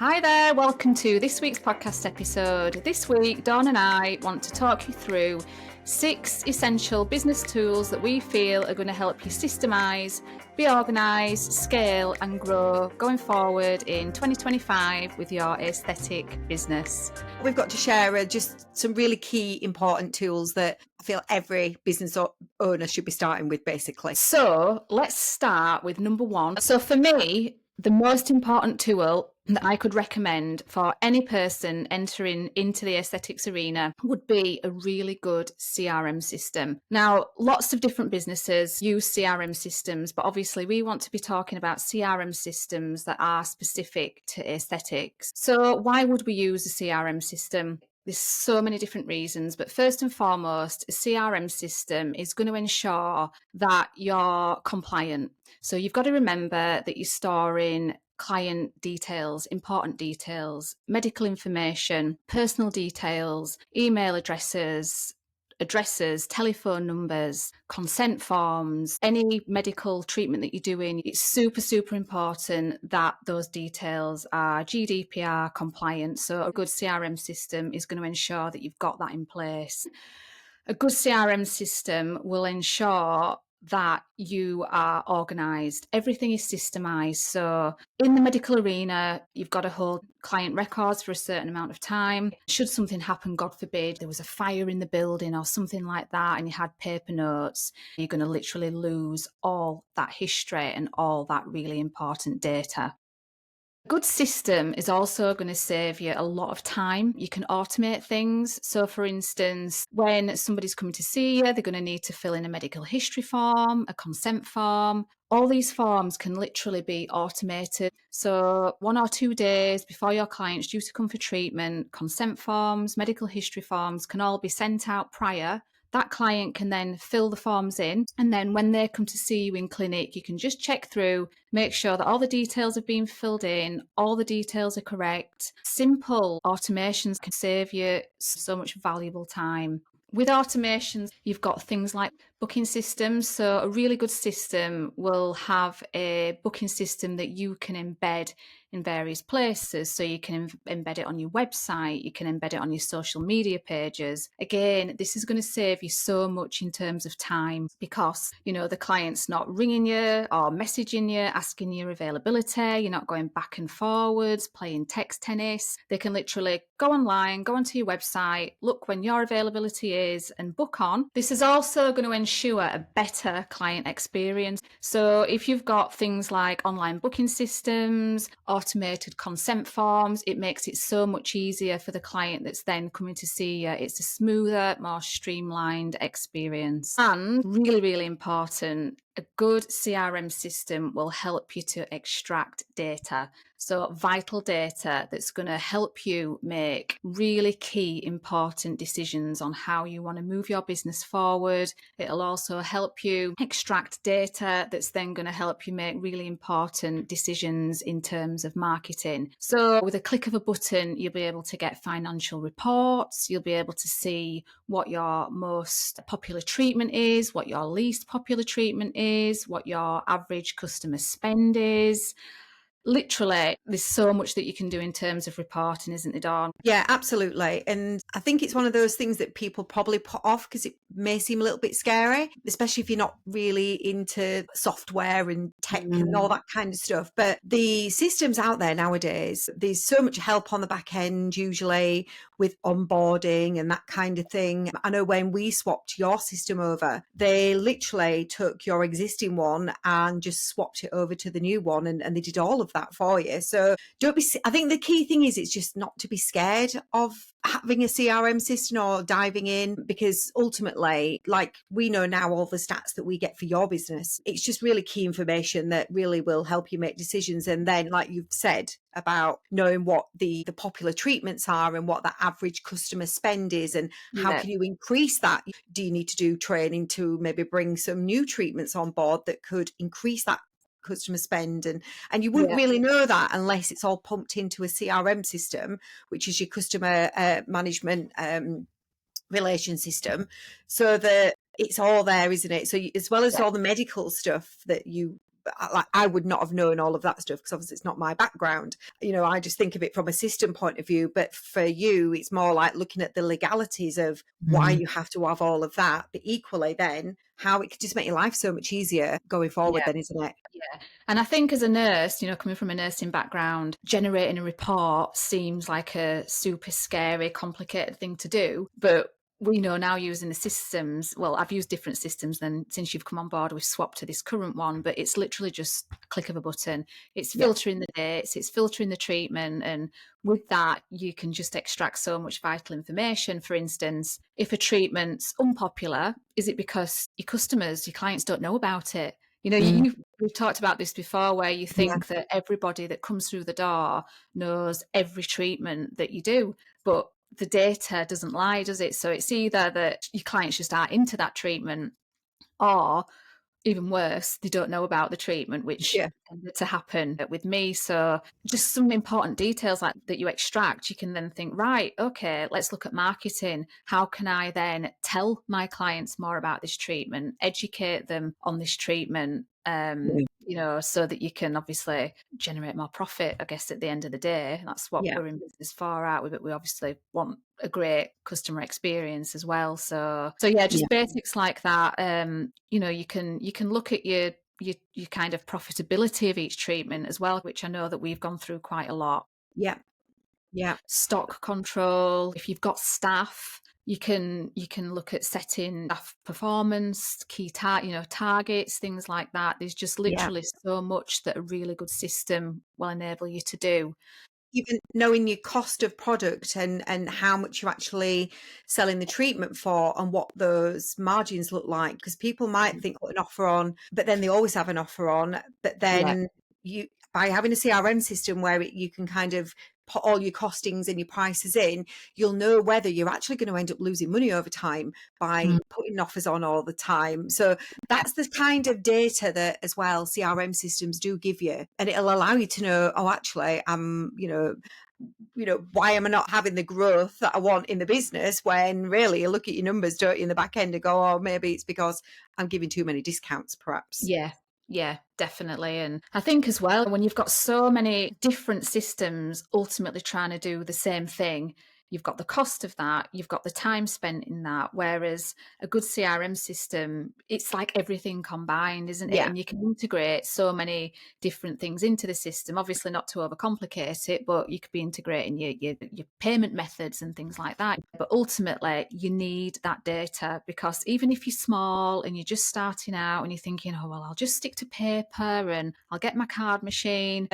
Hi there, welcome to this week's podcast episode. This week, Dawn and I want to talk you through 6 essential business tools that we feel are going to help you systemize, be organised, scale and grow going forward in 2025 with your aesthetic business. We've got to share just some really key important tools that I feel every business owner should be starting with, basically. So let's start with number 1. So for me, the most important tool that I could recommend for any person entering into the aesthetics arena would be a really good CRM system. Now, lots of different businesses use CRM systems, but obviously we want to be talking about CRM systems that are specific to aesthetics. So why would we use a CRM system? There's so many different reasons, but first and foremost, a CRM system is going to ensure that you're compliant. So you've got to remember that you're storing client details, important details, medical information, personal details, email addresses, telephone numbers, consent forms, any medical treatment that you're doing. It's super, super important that those details are GDPR compliant. So a good CRM system is going to ensure that you've got that in place. A good CRM system will ensure that you are organised. Everything is systemised. So in the medical arena, you've got to hold client records for a certain amount of time. Should something happen, God forbid, there was a fire in the building or something like that, and you had paper notes, you're going to literally lose all that history and all that really important data. A good system is also going to save you a lot of time. You can automate things. So for instance, when somebody's coming to see you, they're going to need to fill in a medical history form, a consent form. All these forms can literally be automated. So 1 or 2 days before your client's due to come for treatment, consent forms, medical history forms can all be sent out prior. That client can then fill the forms in, and then when they come to see you in clinic, you can just check through, make sure that all the details have been filled in, all the details are correct. Simple automations can save you so much valuable time. With automations, you've got things like booking systems. So a really good system will have a booking system that you can embed in various places. So you can embed it on your website, you can embed it on your social media pages. Again, this is going to save you so much in terms of time because, the client's not ringing you or messaging you, asking your availability. You're not going back and forwards, playing text tennis. They can literally go online, go onto your website, look when your availability is and book on. This is also going to ensure a better client experience. So if you've got things like online booking systems, automated consent forms, it makes it so much easier for the client that's then coming to see you. It's a smoother, more streamlined experience. And really, really important, a good CRM system will help you to extract data. So vital data that's going to help you make really key, important decisions on how you want to move your business forward. It'll also help you extract data that's then going to help you make really important decisions in terms of marketing. So with a click of a button, you'll be able to get financial reports. You'll be able to see what your most popular treatment is, what your least popular treatment is, what your average customer spend is. Literally, there's so much that you can do in terms of reporting, isn't there, Dawn? Yeah, absolutely. And I think it's one of those things that people probably put off because it may seem a little bit scary, especially if you're not really into software and tech and all that kind of stuff. But the systems out there nowadays, there's so much help on the back end, usually with onboarding and that kind of thing. I know when we swapped your system over, they literally took your existing one and just swapped it over to the new one, and they did all of that for you. So I think the key thing is it's just not to be scared of having a CRM system or diving in, because ultimately, like we know now all the stats that we get for your business, it's just really key information that really will help you make decisions. And then, like you've said about knowing what the popular treatments are and what the average customer spend is and how can you increase that? Do you need to do training to maybe bring some new treatments on board that could increase that customer spend? And you wouldn't really know that unless it's all pumped into a CRM system, which is your customer management relation system, so that it's all there, isn't it? So as well as all the medical stuff that you I would not have known all of that stuff because obviously it's not my background. I just think of it from a system point of view. But for you, it's more like looking at the legalities of why you have to have all of that. But equally, then how it could just make your life so much easier going forward, then, isn't it? Yeah. And I think as a nurse, coming from a nursing background, generating a report seems like a super scary, complicated thing to do. But we know now using the systems, well, I've used different systems then since you've come on board, we've swapped to this current one, but it's literally just a click of a button. It's filtering the dates, it's filtering the treatment. And with that, you can just extract so much vital information. For instance, if a treatment's unpopular, is it because your customers, your clients don't know about it? We've talked about this before, where you think that everybody that comes through the door knows every treatment that you do, but the data doesn't lie, does it? So it's either that your clients just aren't into that treatment, or even worse, they don't know about the treatment, which tended to happen with me. So just some important details like that you extract, you can then think, right, okay, let's look at marketing. How can I then tell my clients more about this treatment, educate them on this treatment, so that you can obviously generate more profit, I guess, at the end of the day. That's what we're in business for, aren't we? But we obviously want a great customer experience as well. So yeah, just basics like that. You can look at your kind of profitability of each treatment as well, which I know that we've gone through quite a lot. Yeah. Stock control. If you've got staff, you can look at setting staff performance, key targets, things like that. There's just literally so much that a really good system will enable you to do. Even knowing your cost of product and how much you're actually selling the treatment for and what those margins look like, because people might think put an offer on, but then they always have an offer on. But then you, by having a CRM system where you can kind of put all your costings and your prices in, you'll know whether you're actually going to end up losing money over time by putting offers on all the time. So that's the kind of data that as well CRM systems do give you, and it'll allow you to know, oh, actually I'm why am I not having the growth that I want in the business, when really you look at your numbers, don't you, in the back end and go, oh, maybe it's because I'm giving too many discounts perhaps. Yeah, definitely. And I think as well, when you've got so many different systems ultimately trying to do the same thing, you've got the cost of that, you've got the time spent in that. Whereas a good CRM system, it's like everything combined, isn't it? And you can integrate so many different things into the system. Obviously, not to overcomplicate it, but you could be integrating your payment methods and things like that. But ultimately, you need that data, because even if you're small and you're just starting out and you're thinking, oh, well, I'll just stick to paper and I'll get my card machine.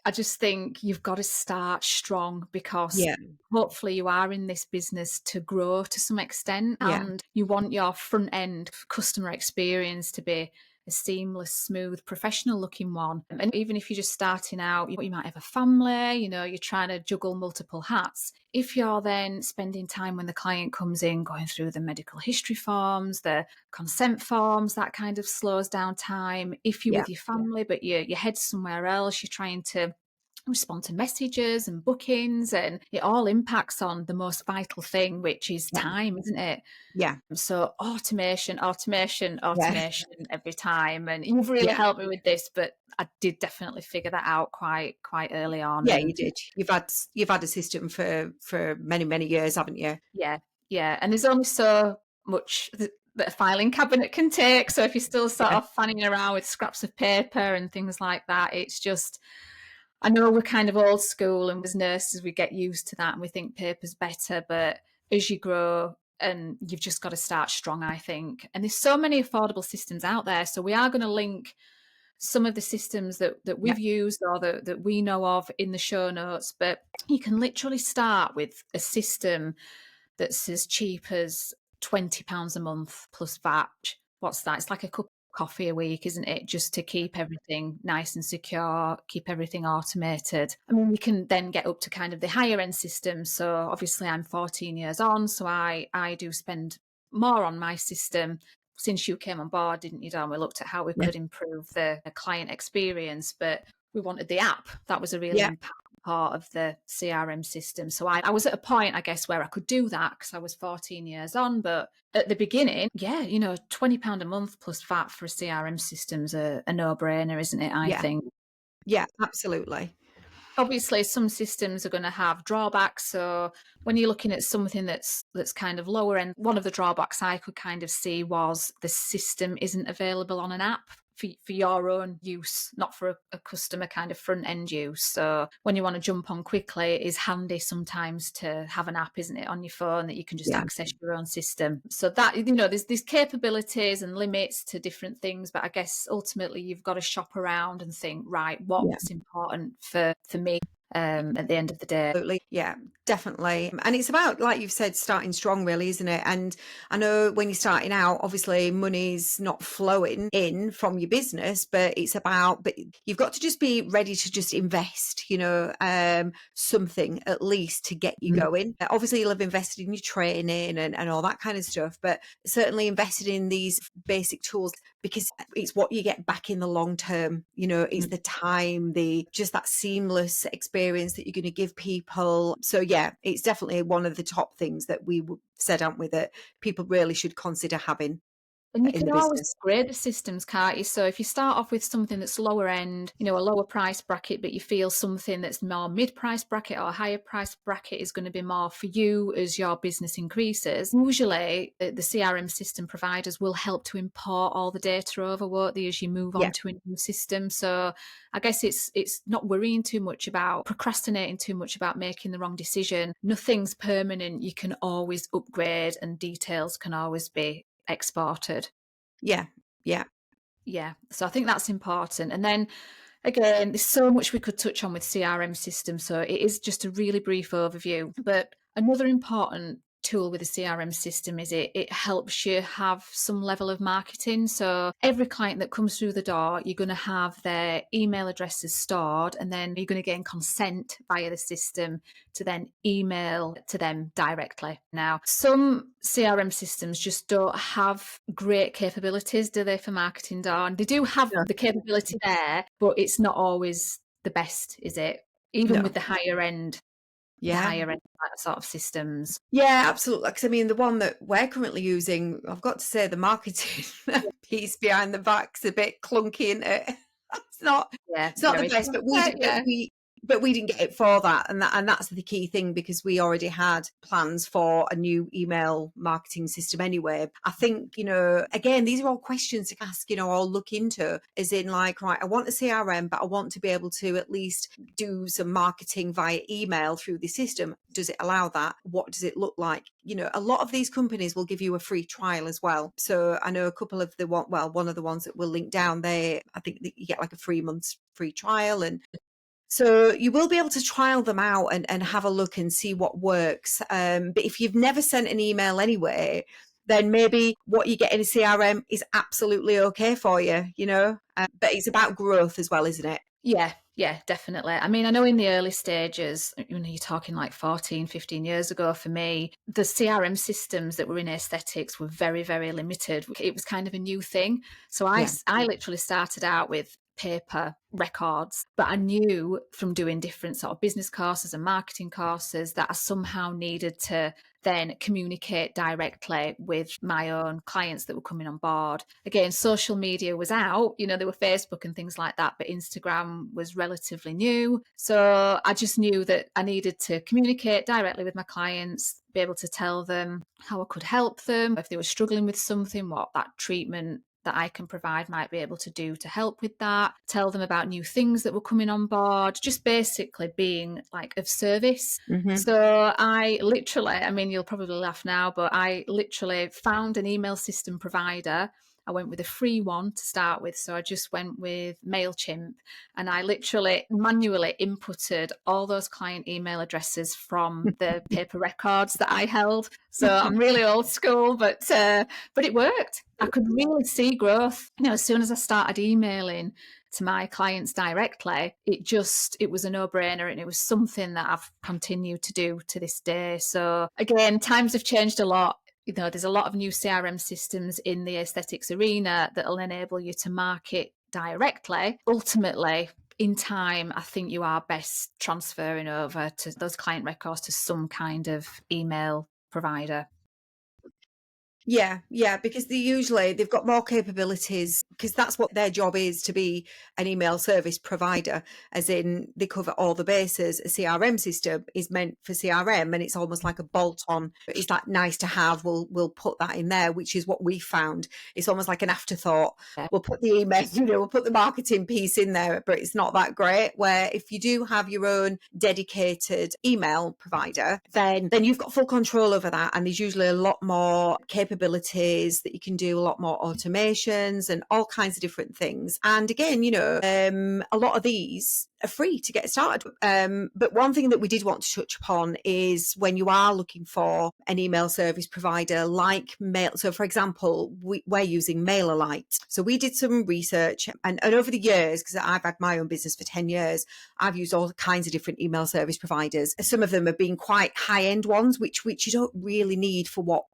I just think you've got to start strong, because hopefully you are in this business to grow to some extent, and you want your front end customer experience to be a seamless, smooth, professional looking one. And even if you're just starting out, you might have a family, you're trying to juggle multiple hats. If you're then spending time when the client comes in, going through the medical history forms, the consent forms, that kind of slows down time. If you're with your family, but your head's somewhere else, you're trying to respond to messages and bookings, and it all impacts on the most vital thing, which is time, isn't it? So automation every time. And you've really helped me with this, but I did definitely figure that out quite early on. You did. You've had a system for many years, haven't you? And there's only so much that a filing cabinet can take. So if you're still sort of fanning around with scraps of paper and things like that, it's just, I know we're kind of old school, and as nurses we get used to that and we think paper's better, but as you grow, and you've just got to start strong, I think. And there's so many affordable systems out there. So we are going to link some of the systems that we've used or that we know of in the show notes, but you can literally start with a system that's as cheap as £20 a month plus VAT. What's that? It's like a cup of coffee a week, isn't it? Just to keep everything nice and secure, keep everything automated. I mean, you can then get up to kind of the higher end systems. So obviously I'm 14 years on, so I do spend more on my system. Since you came on board, didn't you, Dan? We looked at how we could improve the client experience, but we wanted the app. That was a really part of the CRM system. So I was at a point, I guess, where I could do that because I was 14 years on. But at the beginning, yeah, £20 a month plus VAT for a CRM system's a no-brainer, isn't it? I think. Yeah, absolutely. Obviously, some systems are going to have drawbacks. So when you're looking at something that's kind of lower end, one of the drawbacks I could kind of see was the system isn't available on an app for your own use, not for a customer kind of front end use. So when you want to jump on quickly, it is handy sometimes to have an app, isn't it, on your phone that you can just access your own system. So that, there's capabilities and limits to different things, but I guess ultimately you've got to shop around and think, right, what's important for me at the end of the day. Absolutely. Yeah, definitely. And it's about, like you've said, starting strong, really, isn't it? And I know when you're starting out, obviously money's not flowing in from your business, but you've got to just be ready to just invest, something at least to get you going. Obviously, you'll have invested in your training and all that kind of stuff, but certainly invested in these basic tools because it's what you get back in the long term. It's the time, just that seamless experience that you're going to give people. So yeah, it's definitely one of the top things that we said, aren't we, that people really should consider having. And you can always business. upgrade the systems, can't you? So if you start off with something that's lower end, a lower price bracket, but you feel something that's more mid-price bracket or higher price bracket is going to be more for you as your business increases, usually the CRM system providers will help to import all the data over, won't they, as you move on to a new system. So I guess it's not worrying too much about procrastinating too much about making the wrong decision. Nothing's permanent. You can always upgrade and details can always be exported. Yeah. So I think that's important. And then again, there's so much we could touch on with CRM systems, so it is just a really brief overview. But another important tool with a CRM system is it helps you have some level of marketing. So every client that comes through the door, you're going to have their email addresses stored, and then you're going to gain consent via the system to then email to them directly. Now, some CRM systems just don't have great capabilities, do they, for marketing, Dawn? They do have the capability there, but it's not always the best, is it? Even with the higher end sort of systems. Yeah, absolutely. Because I mean, the one that we're currently using, I've got to say, the marketing piece behind the back's a bit clunky, isn't it? It's not the best, but we didn't get it for that, and that's the key thing, because we already had plans for a new email marketing system anyway. I think, again, these are all questions to ask, or look into, as in like, right, I want a CRM, but I want to be able to at least do some marketing via email through the system. Does it allow that? What does it look like? A lot of these companies will give you a free trial as well. So I know a couple of one of the ones that we'll link down there, I think that you get like a 3 months free trial, and so you will be able to trial them out and have a look and see what works. But if you've never sent an email anyway, then maybe what you get in a CRM is absolutely okay for you, but it's about growth as well, isn't it? Yeah, definitely. I mean, I know in the early stages, you're talking like 14, 15 years ago for me, the CRM systems that were in aesthetics were very, very limited. It was kind of a new thing. So I literally started out with paper records, but I knew from doing different sort of business courses and marketing courses that I somehow needed to then communicate directly with my own clients that were coming on board. Again, social media was out, there were Facebook and things like that, but Instagram was relatively new. So I just knew that I needed to communicate directly with my clients, be able to tell them how I could help them, if they were struggling with something, what that treatment that I can provide might be able to do to help with that, tell them about new things that were coming on board, just basically being like of service. So I literally, I mean, you'll probably laugh now, but I literally found an email system provider. I went with a free one to start with. So I just went with MailChimp, and I literally manually inputted all those client email addresses from the paper records that I held. So I'm really old school, but it worked. I could really see growth. As soon as I started emailing to my clients directly, it was a no-brainer, and it was something that I've continued to do to this day. So again, times have changed a lot. There's a lot of new CRM systems in the aesthetics arena that will enable you to market directly. Ultimately, in time, I think you are best transferring over to those client records to some kind of email provider. Yeah, because they've got more capabilities, because that's what their job is, to be an email service provider, as in they cover all the bases. A CRM system is meant for CRM, and it's almost like a bolt on. Is that nice to have? We'll put that in there, which is what we found. It's almost like an afterthought. Yeah. We'll put the email, we'll put the marketing piece in there, but it's not that great. Where if you do have your own dedicated email provider, then you've got full control over that, and there's usually a lot more capabilities that you can do, a lot more automations and all kinds of different things. And again, a lot of these are free to get started. But one thing that we did want to touch upon is when you are looking for an email service provider like Mail. So for example, we're using MailerLite. So we did some research, and over the years, because I've had my own business for 10 years, I've used all kinds of different email service providers. Some of them have been quite high-end ones, which you don't really need for what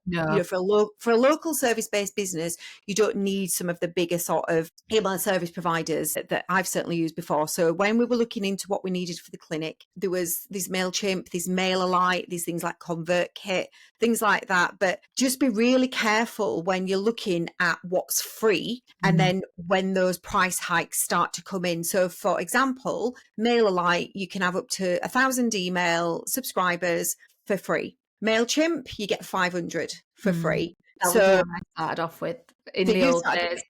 No. for a local service-based business. You don't need some of the bigger sort of email service providers that I've certainly used before. So when we were looking into what we needed for the clinic, there was this MailChimp, this MailerLite, these things like ConvertKit, things like that. But just be really careful when you're looking at what's free, and then when those price hikes start to come in. So for example, MailerLite, you can have up to 1,000 email subscribers for free. MailChimp, you get 500 for free. That was the one I started off with in the old days.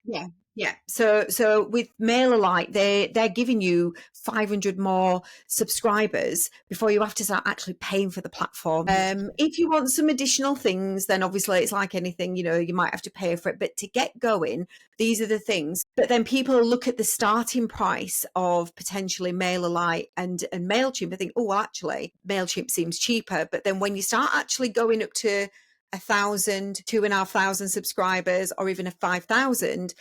Yeah. So with MailerLite, they're giving you 500 more subscribers before you have to start actually paying for the platform. If you want some additional things, then obviously it's like anything, you might have to pay for it. But to get going, these are the things. But then people look at the starting price of potentially MailerLite and MailChimp and think, oh, well, actually, MailChimp seems cheaper. But then when you start actually going up to 1,000, 2,500 subscribers, or even 5,000,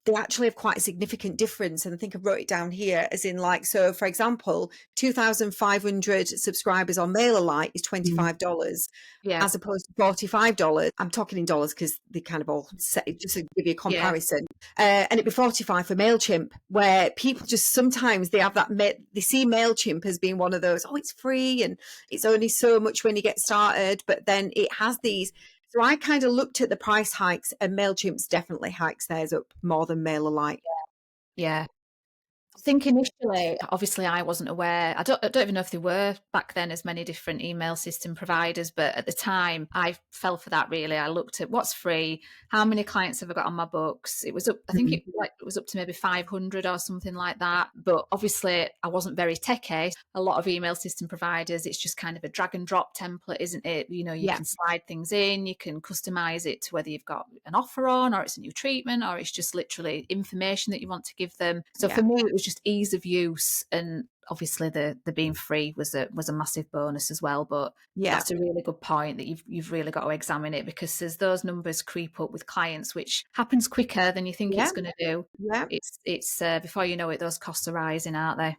they actually have quite a significant difference. And I think I wrote it down here as in so for example, 2,500 subscribers on MailerLite is $25 as opposed to $45. I'm talking in dollars because they kind of all set it just to give you a comparison. And it'd be 45 for MailChimp, where people just sometimes they have that, they see MailChimp as being one of those, oh, it's free and it's only so much when you get started, but then it has these. So I kind of looked at the price hikes, and MailChimp's definitely hikes theirs up more than MailerLite. Yeah. I think initially, obviously, I wasn't aware. I don't even know if there were back then as many different email system providers, but at the time, I fell for that. Really, I looked at what's free, how many clients have I got on my books. It was up. I think it was up to maybe 500 or something like that. But obviously, I wasn't very techy. A lot of email system providers, it's just kind of a drag and drop template, isn't it? You can slide things in, you can customize it to whether you've got an offer on, or it's a new treatment, or it's just literally information that you want to give them. So for me, it was just ease of use, and obviously the being free was a massive bonus as well. But that's a really good point, that you've really got to examine it, because as those numbers creep up with clients, which happens quicker than you think it's going to do, it's before you know it, those costs are rising, aren't they?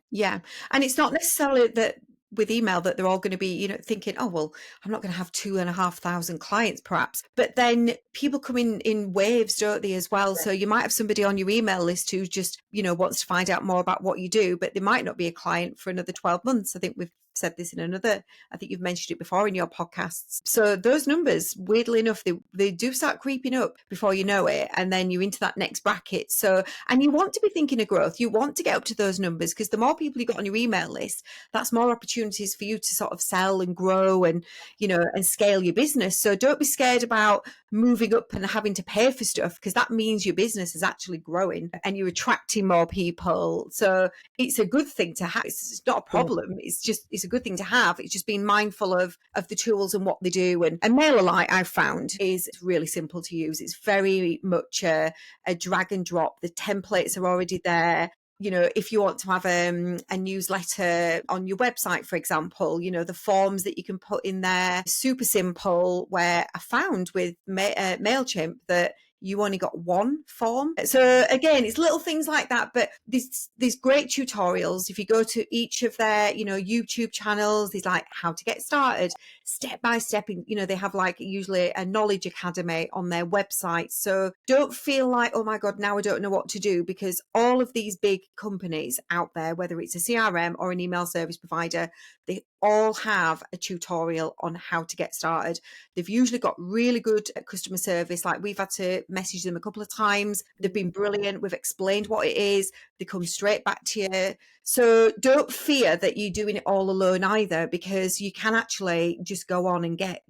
And it's not necessarily that with email that they're all going to be, thinking, oh, well, I'm not going to have 2,500 clients perhaps. But then people come in waves, don't they, as well? So you might have somebody on your email list who just, wants to find out more about what you do, but they might not be a client for another 12 months. I think we've said this in I think you've mentioned it before in your podcasts. So those numbers, weirdly enough, they do start creeping up before you know it. And then you're into that next bracket. So, and you want to be thinking of growth. You want to get up to those numbers, because the more people you got on your email list, that's more opportunities for you to sort of sell and grow and, and scale your business. So don't be scared about moving up and having to pay for stuff, because that means your business is actually growing and you're attracting more people. So it's a good thing to have. It's not a problem. It's a good thing to have. It's just being mindful of the tools and what they do. And MailerLite, I've found, is really simple to use. It's very much a drag and drop. The templates are already there. If you want to have a newsletter on your website, for example, the forms that you can put in there, super simple. Where I found with MailChimp that you only got one form. So again, it's little things like that, but there's great tutorials. If you go to each of their, YouTube channels, there's like how to get started, step by step. They have like usually a knowledge academy on their website. So don't feel like, oh my God, now I don't know what to do, because all of these big companies out there, whether it's a CRM or an email service provider, they all have a tutorial on how to get started. They've usually got really good customer service. Like, we've had to message them a couple of times. They've been brilliant. We've explained what it is. They come straight back to you. So don't fear that you're doing it all alone either, because you can actually just go on and get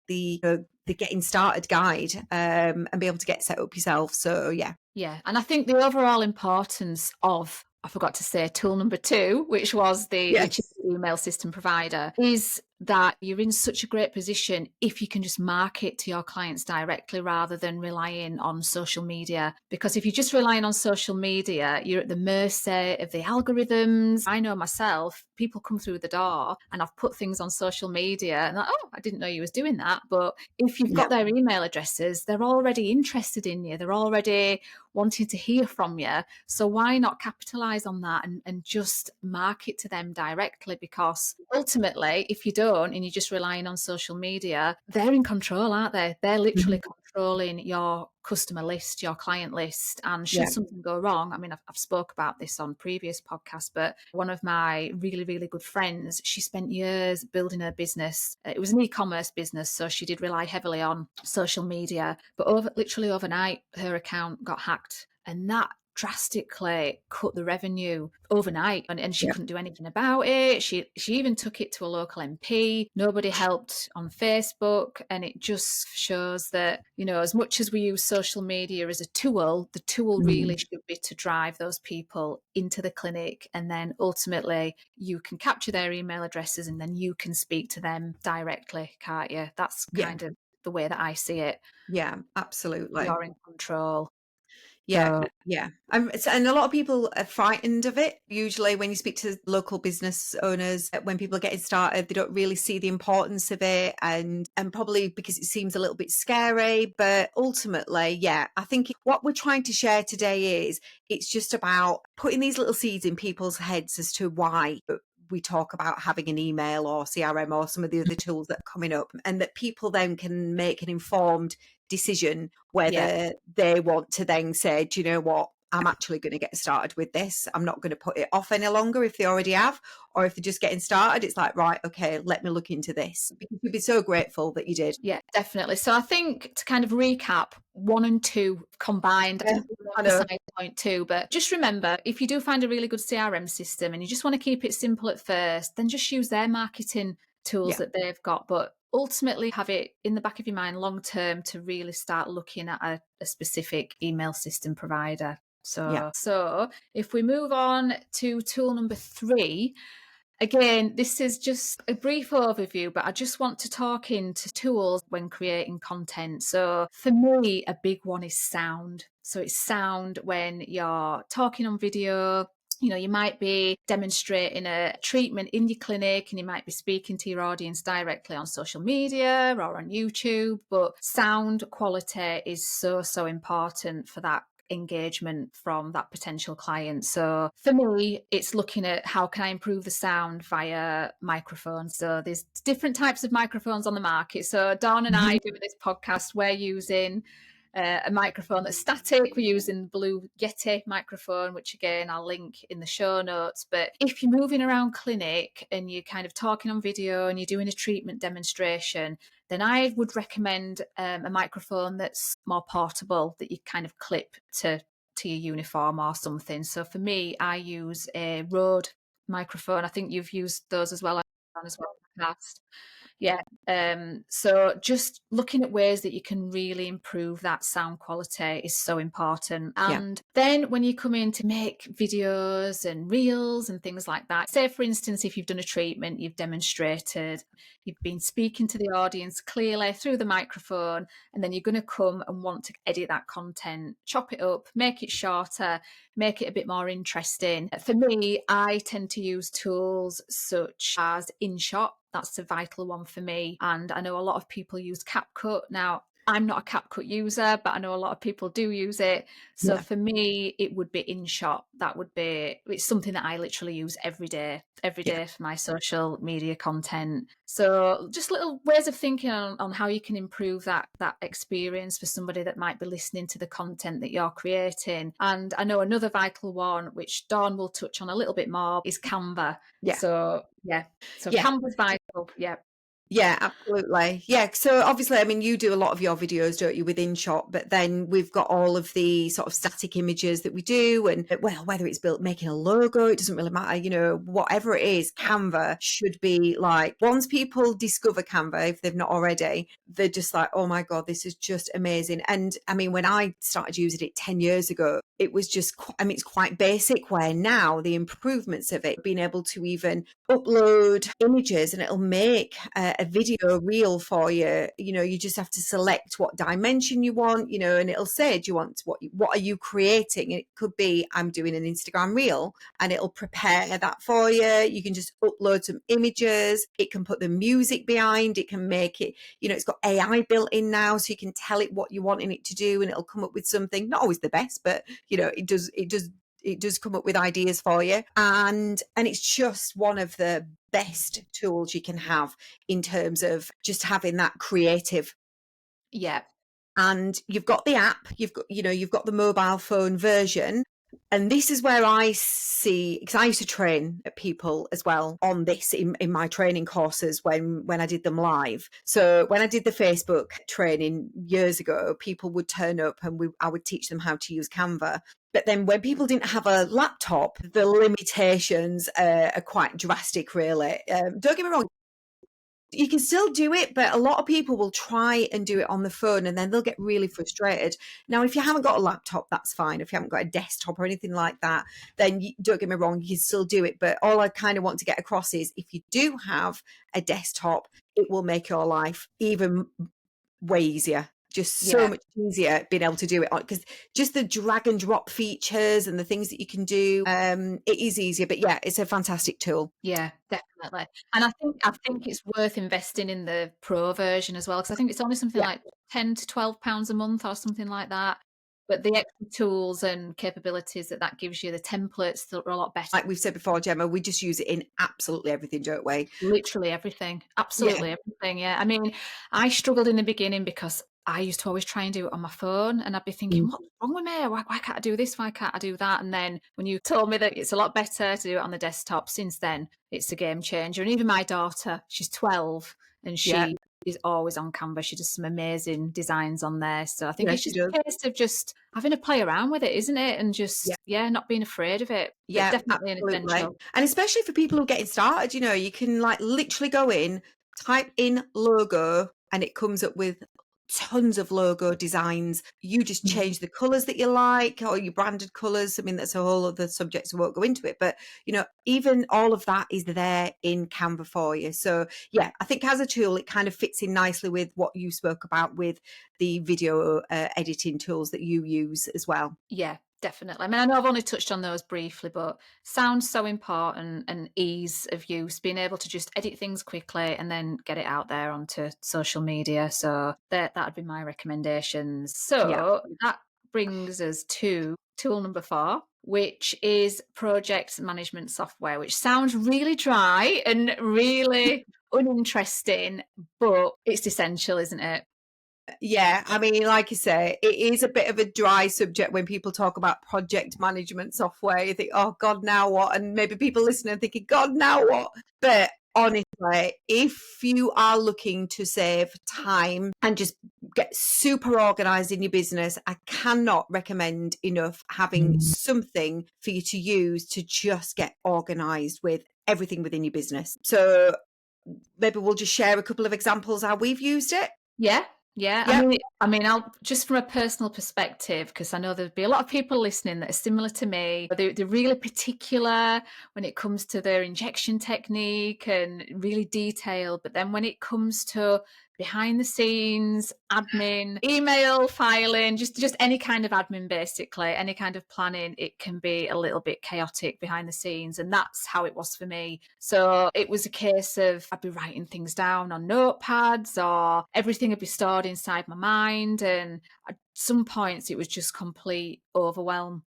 the getting started guide and be able to get set up yourself. So yeah. And I think the overall importance of, I forgot to say, tool number 2, which was the email system provider, is that you're in such a great position if you can just market to your clients directly rather than relying on social media. Because if you're just relying on social media, you're at the mercy of the algorithms. I know myself, people come through the door and I've put things on social media and like, oh, I didn't know you was doing that. But if you've got their email addresses, they're already interested in you. They're already wanting to hear from you. So why not capitalize on that and just market to them directly? Because ultimately, if you don't and you're just relying on social media, they're in control, aren't they? They're literally controlling your customer list, your client list. And should something go wrong, I mean, I've spoke about this on previous podcasts, but one of my really, really good friends, she spent years building her business. It was an e-commerce business, so she did rely heavily on social media. But literally overnight, her account got hacked. And that drastically cut the revenue overnight, and she couldn't do anything about it. She even took it to a local MP. Nobody helped on Facebook, and it just shows that, as much as we use social media as a tool, the tool really should be to drive those people into the clinic, and then ultimately you can capture their email addresses and then you can speak to them directly, can't you? That's kind of the way that I see it. Yeah, absolutely. You're in control. Yeah, So, yeah. And a lot of people are frightened of it. Usually when you speak to local business owners, when people are getting started, they don't really see the importance of it, and probably because it seems a little bit scary. But ultimately, I think what we're trying to share today is it's just about putting these little seeds in people's heads as to why we talk about having an email or CRM or some of the other tools that are coming up, and that people then can make an informed decision whether they want to then say, do you know what, I'm actually going to get started with this. I'm not going to put it off any longer if they already have, or if they're just getting started, it's like, right, okay, let me look into this. Because you'd be so grateful that you did. yeah, definitely. So I think, to kind of recap, 1 and 2 combined, I know. point 2, but just remember, if you do find a really good CRM system and you just want to keep it simple at first, then just use their marketing tools that they've got. But ultimately have it in the back of your mind long term to really start looking at a specific email system provider. So if we move on to tool number 3, again, this is just a brief overview, but I just want to talk into tools when creating content. So for me, a big one is sound. So it's sound when you're talking on video. You might be demonstrating a treatment in your clinic and you might be speaking to your audience directly on social media or on YouTube, but sound quality is so, so important for that engagement from that potential client. So for me, it's looking at how can I improve the sound via microphones. So there's different types of microphones on the market. So Dawn and I doing this podcast, we're using a microphone that's static. We're using the Blue Yeti microphone, which again I'll link in the show notes. But if you're moving around clinic and you're kind of talking on video and you're doing a treatment demonstration, then I would recommend a microphone that's more portable, that you kind of clip to your uniform or something. So for me, I use a Rode microphone. I think you've used those as well in the past. So just looking at ways that you can really improve that sound quality is so important. And then when you come in to make videos and reels and things like that, say for instance, if you've done a treatment, you've demonstrated, you've been speaking to the audience clearly through the microphone, and then you're going to come and want to edit that content, chop it up, make it shorter, make it a bit more interesting. For me, I tend to use tools such as InShot. That's a vital one for me. And I know a lot of people use CapCut. Now, I'm not a CapCut user, but I know a lot of people do use it. So Yeah. for me, it would be InShot. It's something that I literally use every Yeah. day for my social media content. So just little ways of thinking on how you can improve that experience for somebody that might be listening to the content that you're creating. And I know another vital one, which Dawn will touch on a little bit more, is Canva. Yeah. So yeah, so Yeah. Canva's vital. Yeah. Yeah, absolutely. Yeah. So obviously, I mean, you do a lot of your videos, don't you, with InShot, but then we've got all of the sort of static images that we do. And well, whether it's built making a logo, it doesn't really matter, you know, whatever it is, Canva should be like, once people discover Canva, if they've not already, they're just like, oh my God, this is just amazing. And I mean, when I started using it 10 years ago, it was just, I mean, it's quite basic, where now the improvements of it, being able to even upload images and it'll make a video reel for you. You know, you just have to select what dimension you want, you know, and it'll say, do you want, what are you creating? And it could be, I'm doing an Instagram reel, and it'll prepare that for you. You can just upload some images. It can put the music behind. It can make it, you know, it's got AI built in now, so you can tell it what you want in it to do, and it'll come up with something, not always the best, but you know, it does come up with ideas for you. And it's just one of the best tools you can have in terms of just having that creative. Yeah. And you've got the app, you've got the mobile phone version. And this is where I see, because I used to train people as well on this in my training courses when I did them live. So when I did the Facebook training years ago, people would turn up and I would teach them how to use Canva. But then when people didn't have a laptop, the limitations are quite drastic, really. Don't get me wrong, you can still do it, but a lot of people will try and do it on the phone and then they'll get really frustrated. Now, if you haven't got a laptop, that's fine. If you haven't got a desktop or anything like that, then don't get me wrong, you can still do it. But all I kind of want to get across is, if you do have a desktop, it will make your life even way easier. Just so Yeah. much easier being able to do it on, because just the drag and drop features and the things that you can do, it is easier. But yeah, it's a fantastic tool. Yeah, definitely. And I think it's worth investing in the pro version as well, because I think it's only something Yeah. like £10 to £12 a month or something like that. But the extra tools and capabilities that gives you, the templates that are a lot better. Like we've said before, Gemma, we just use it in absolutely everything, don't we? Literally everything. Yeah. Absolutely everything. Yeah. I mean, I struggled in the beginning because I used to always try and do it on my phone, and I'd be thinking, Mm. what's wrong with me? Why can't I do this? Why can't I do that? And then when you told me that it's a lot better to do it on the desktop, since then, it's a game changer. And even my daughter, she's 12, and Yeah. she is always on Canva. She does some amazing designs on there. So I think Yeah, it's she just does. a case of just having to play around with it, isn't it? And Yeah. just, yeah, not being afraid of it. But Yeah, definitely an absolutely. essential. And especially for people who are getting started, you know, you can like literally go in, type in logo, and it comes up with tons of logo designs. You just change the colors that you like, or your branded colors. I mean, that's a whole other subject, so I won't go into it. But, you know, even all of that is there in Canva for you. So, yeah, I think as a tool, it kind of fits in nicely with what you spoke about with the video editing tools that you use as well. Yeah, definitely. I mean, I know I've only touched on those briefly, but sounds so important, and ease of use, being able to just edit things quickly and then get it out there onto social media. So that'd be my recommendations. Yeah. So that brings us to tool number 4, which is project management software, which sounds really dry and really uninteresting, but it's essential, isn't it? Yeah, I mean, like you say, it is a bit of a dry subject when people talk about project management software. You think, oh God, now what? And maybe people listening thinking, God, now what? But honestly, if you are looking to save time and just get super organized in your business, I cannot recommend enough having something for you to use to just get organized with everything within your business. So maybe we'll just share a couple of examples how we've used it. Yeah, yeah. Yep. I mean, I'll just from a personal perspective, because I know there'd be a lot of people listening that are similar to me. They're really particular when it comes to their injection technique and really detailed. But then when it comes to behind the scenes, admin, email filing, just any kind of admin, basically, any kind of planning. It can be a little bit chaotic behind the scenes. And that's how it was for me. So it was a case of I'd be writing things down on notepads, or everything would be stored inside my mind. And at some points it was just complete overwhelm.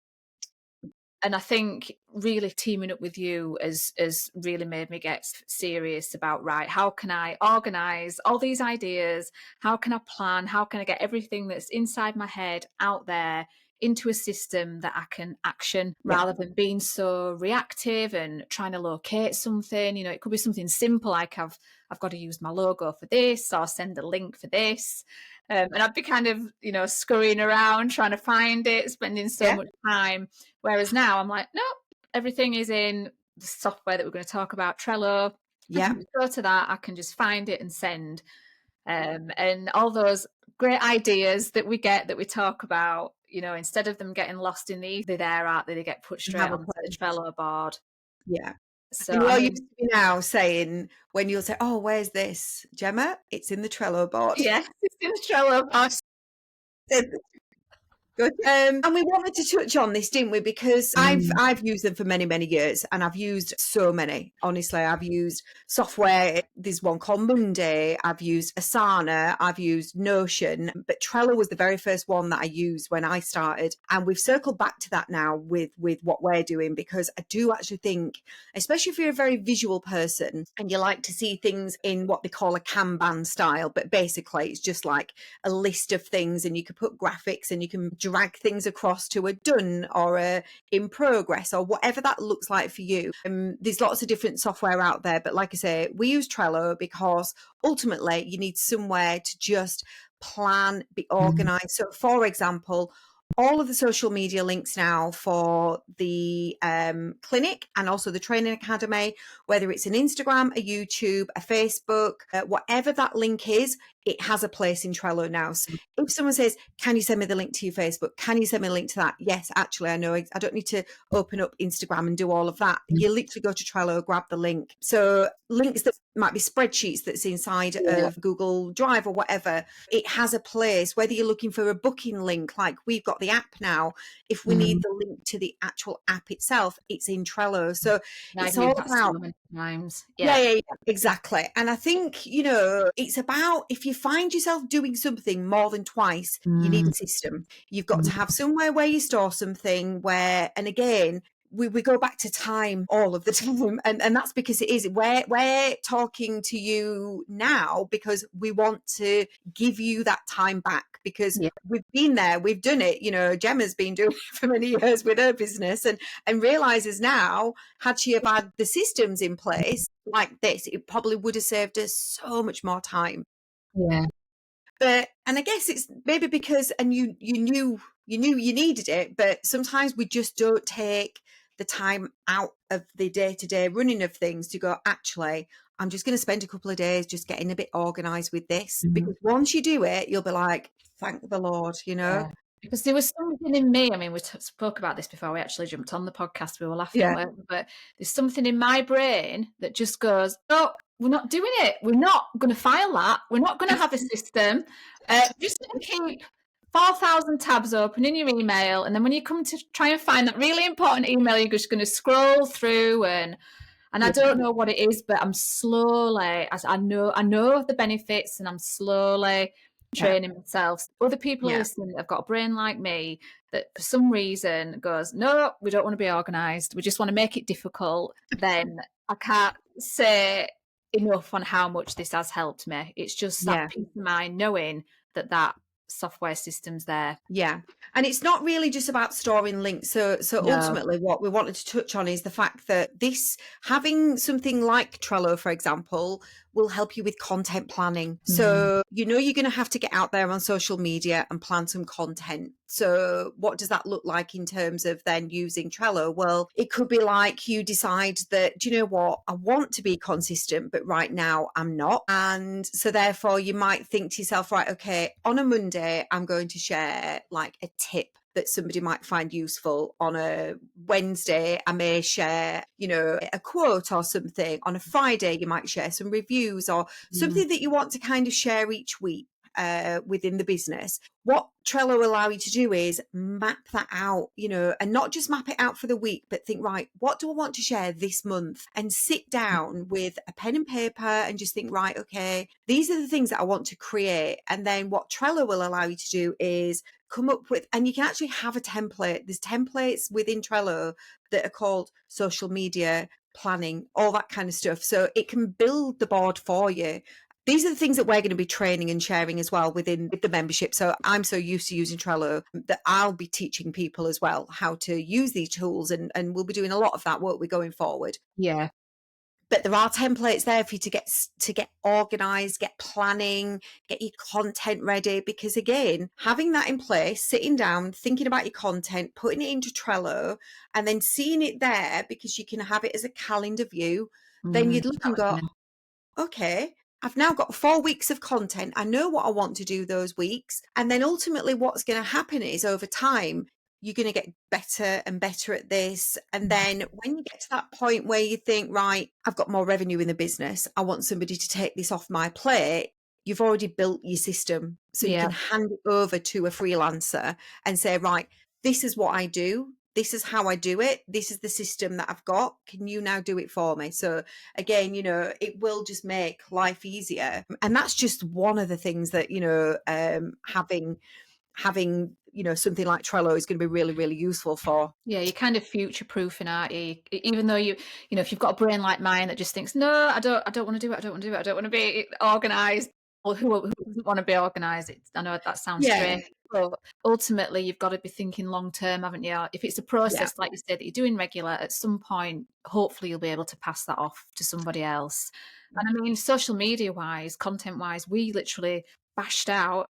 And I think really teaming up with you has really made me get serious about, right, how can I organize all these ideas? How can I plan? How can I get everything that's inside my head out there into a system that I can action, rather than being so reactive and trying to locate something? You know, it could be something simple like I've got to use my logo for this, or send a link for this. And I'd be kind of, scurrying around trying to find it, spending so much time. Whereas now I'm like, no, everything is in the software that we're going to talk about, Trello. I can just go to that, I can just find it and send. And all those great ideas that we get, that we talk about, instead of them getting lost in the ether, there, aren't they? They get put straight onto the Trello board. Yeah. So and you're used to me now saying, when you'll say, oh, where's this, Gemma? It's in the Trello board. Yes, it's in the Trello board. Good. And we wanted to touch on this, didn't we? Because I've used them for many, many years, and I've used so many. Honestly, I've used software. There's one called Monday. I've used Asana. I've used Notion. But Trello was the very first one that I used when I started. And we've circled back to that now with what we're doing, because I do actually think, especially if you're a very visual person and you like to see things in what they call a Kanban style, but basically it's just like a list of things, and you can put graphics and you can drag things across to a done or a in progress or whatever that looks like for you. There's lots of different software out there, but like I say, we use Trello because ultimately you need somewhere to just plan, be organized. So for example, all of the social media links now for the clinic and also the training academy, whether it's an Instagram, a YouTube, a Facebook, whatever that link is, it has a place in Trello now. So if someone says, can you send me the link to your Facebook? Can you send me a link to that? Yes, actually, I know. I don't need to open up Instagram and do all of that. You literally go to Trello, grab the link. So links that might be spreadsheets that's inside of Google Drive or whatever, it has a place. Whether you're looking for a booking link, like we've got the app now, if we need the link to the actual app itself, it's in Trello. So it's all about times. Yeah, exactly. And I think, it's about, if you find yourself doing something more than twice, you need a system. You've got to have somewhere where you store something where, and again, we go back to time all of the time. And that's because it is, we're talking to you now because we want to give you that time back, because we've been there, we've done it. Gemma's been doing it for many years with her business and realizes now, had she have had the systems in place like this, it probably would have saved us so much more time. Yeah. But, and I guess it's maybe because, and you knew you needed it, but sometimes we just don't take the time out of the day-to-day running of things to go, actually, I'm just going to spend a couple of days just getting a bit organized with this. Because once you do it, you'll be like, thank the Lord, Yeah. Because there was something in me, I mean, we spoke about this before we actually jumped on the podcast, we were laughing, but there's something in my brain that just goes, oh, we're not doing it. We're not going to file that. We're not going to have a system. Just going to keep 4,000 tabs open in your email. And then when you come to try and find that really important email, you're just going to scroll through and I don't know what it is, but I'm slowly, as I know the benefits, and I'm slowly training myself. Other people listening that have got a brain like me that for some reason goes, no, we don't want to be organised. We just want to make it difficult. Then I can't say enough on how much this has helped me. It's just that peace of mind knowing that software system's there. Yeah. And it's not really just about storing links. So ultimately what we wanted to touch on is the fact that this, having something like Trello, for example, will help you with content planning. So, you're going to have to get out there on social media and plan some content. So what does that look like in terms of then using Trello? Well, it could be like you decide that, do you know what? I want to be consistent, but right now I'm not. And so therefore you might think to yourself, right, okay, on a Monday, Friday, I'm going to share like a tip that somebody might find useful. On a Wednesday, I may share, a quote or something. On a Friday, you might share some reviews or something that you want to kind of share each week within the business. What Trello will allow you to do is map that out, and not just map it out for the week, but think, right, what do I want to share this month? And sit down with a pen and paper and just think, right, okay, these are the things that I want to create. And then what Trello will allow you to do is come up with, and you can actually have a template. There's templates within Trello that are called social media planning, all that kind of stuff. So it can build the board for you. These are the things that we're going to be training and sharing as well with the membership. So I'm so used to using Trello that I'll be teaching people as well how to use these tools, and we'll be doing a lot of that, won't we, going forward? Yeah. But there are templates there for you to get organized, get planning, get your content ready. Because again, having that in place, sitting down, thinking about your content, putting it into Trello, and then seeing it there because you can have it as a calendar view, then you'd look That and was go, amazing. okay, I've now got 4 weeks of content. I know what I want to do those weeks. And then ultimately what's going to happen is over time, you're going to get better and better at this. And then when you get to that point where you think, right, I've got more revenue in the business, I want somebody to take this off my plate. You've already built your system. So you can hand it over to a freelancer and say, right, this is what I do. This is how I do it. This is the system that I've got. Can you now do it for me? So again, it will just make life easier. And that's just one of the things that, having something like Trello is going to be really, really useful for. Yeah, you're kind of future proofing, aren't you? Even though if you've got a brain like mine that just thinks, no, I don't want to do it, I don't want to do it, I don't want to be organized. Or who doesn't want to be organized? I know that sounds Yeah, strange, but ultimately you've got to be thinking long term, haven't you? If it's a yeah, process, like you said, that you're doing regular, at some point, hopefully you'll be able to pass that off to somebody else. And I mean, social media wise, content wise, we literally bashed out,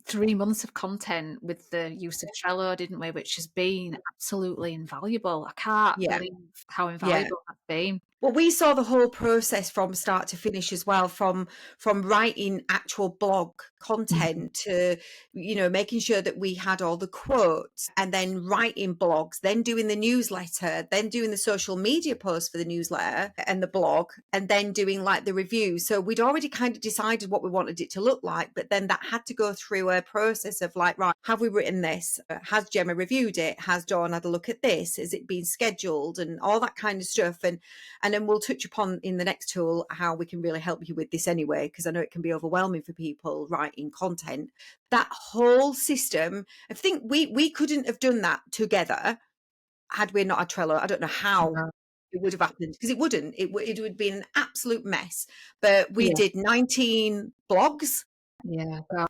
3 months of content with the use of Trello, didn't we? Which has been absolutely invaluable. I can't yeah, believe how yeah. invaluable that's been. Well, we saw the whole process from start to finish as well, from writing actual blog content to, making sure that we had all the quotes, and then writing blogs, then doing the newsletter, then doing the social media posts for the newsletter and the blog, and then doing like the reviews. So we'd already kind of decided what we wanted it to look like, but then that had to go through a process of like, right, have we written this? Has Gemma reviewed it? Has Dawn had a look at this? Is it been scheduled? And all that kind of stuff. And then we'll touch upon in the next tool how we can really help you with this anyway, because I know it can be overwhelming for people writing content. That whole system, I think we couldn't have done that together had we not had Trello. I don't know how Yeah. it would have happened, because it wouldn't. It would have been an absolute mess. But we Yeah. did 19 blogs. Yeah. God,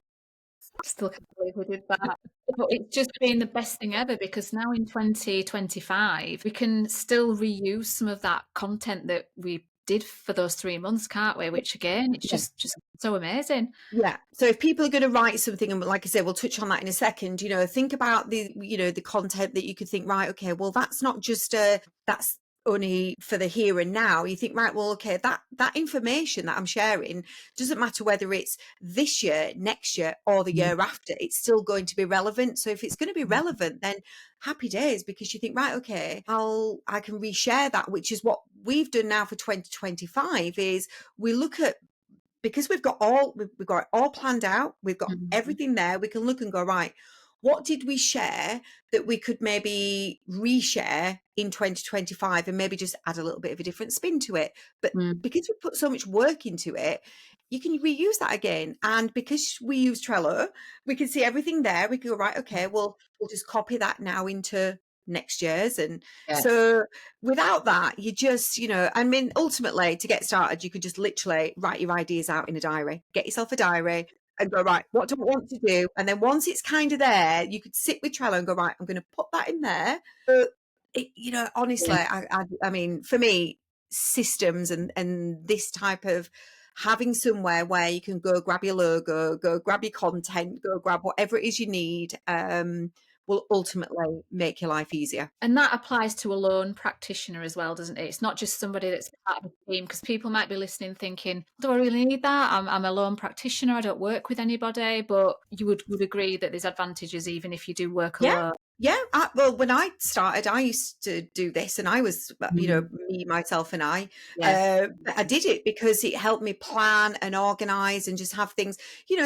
I still can't believe we did that. But it's just been the best thing ever, because now in 2025, we can still reuse some of that content that we did for those 3 months, can't we? Which again, it's just so amazing. Yeah. So if people are going to write something, and like I said, we'll touch on that in a second, think about the content that you could think, right, okay, well, that's not just that's only for the here and now. You think, right, well, okay, that information that I'm sharing doesn't matter whether it's this year, next year, or the year after, it's still going to be relevant. So if it's going to be relevant, then happy days, because you think, right, okay, I can reshare that, which is what we've done now for 2025, is we look at, because we've got it all planned out, we've got Mhm. everything there, we can look and go, right, what did we share that we could maybe reshare in 2025 and maybe just add a little bit of a different spin to it? But Mm. because we put so much work into it, you can reuse that again. And because we use Trello, we can see everything there. We can go, right, okay, well, we'll just copy that now into next year's. And Yeah. so without that, you just, I mean, ultimately, to get started, you could just literally write your ideas out in a diary, get yourself a diary and go, right, what do I want to do? And then once it's kind of there, you could sit with Trello and go, right, I'm going to put that in there. But, honestly, Yeah. I mean, for me, systems and this type of having somewhere where you can go grab your logo, go grab your content, go grab whatever it is you need, will ultimately make your life easier. And that applies to a lone practitioner as well, doesn't it? It's not just somebody that's part of a team, because people might be listening thinking, do I really need that? I'm a lone practitioner. I don't work with anybody. But you would agree that there's advantages even if you do work Yeah. alone. Yeah. Well, when I started, I used to do this, and I was, me, myself, and Yeah. I did it because it helped me plan and organize and just have things,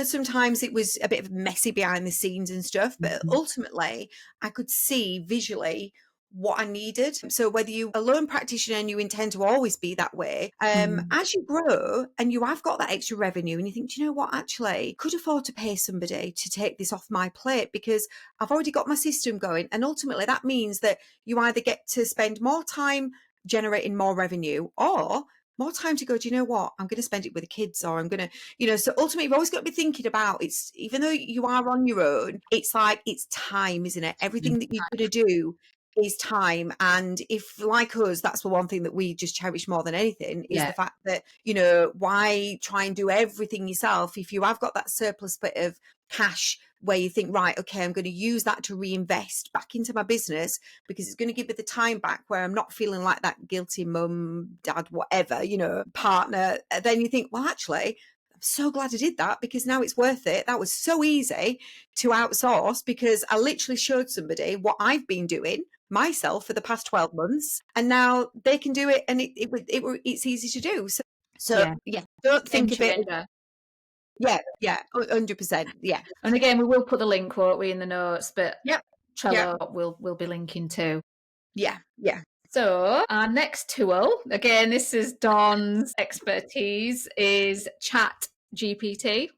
sometimes it was a bit of messy behind the scenes and stuff, but ultimately I could see visually what I needed. So whether you're a lone practitioner and you intend to always be that way, as you grow and you have got that extra revenue and you think, do you know what, actually could afford to pay somebody to take this off my plate because I've already got my system going. And ultimately that means that you either get to spend more time generating more revenue or more time to go, do you know what, I'm going to spend it with the kids, or I'm going to, so ultimately you've always got to be thinking about, it's, even though you are on your own, it's like, it's time, isn't it? Everything that you're going to do is time. And if, like us, that's the one thing that we just cherish more than anything, is the fact that, why try and do everything yourself if you have got that surplus bit of cash where you think, right, okay, I'm going to use that to reinvest back into my business because it's going to give me the time back where I'm not feeling like that guilty mum, dad, whatever, partner. Then you think, well, actually, I'm so glad I did that because now it's worth it. That was so easy to outsource because I literally showed somebody what I've been doing myself for the past 12 months, and now they can do it, and it's easy to do. So don't think of it. Yeah, 100%. Yeah. And again, we will put the link, won't we, in the notes, but Yep. Trello we'll be linking to. Yeah. So our next tool, again, this is Dawn's expertise, is Chat GPT.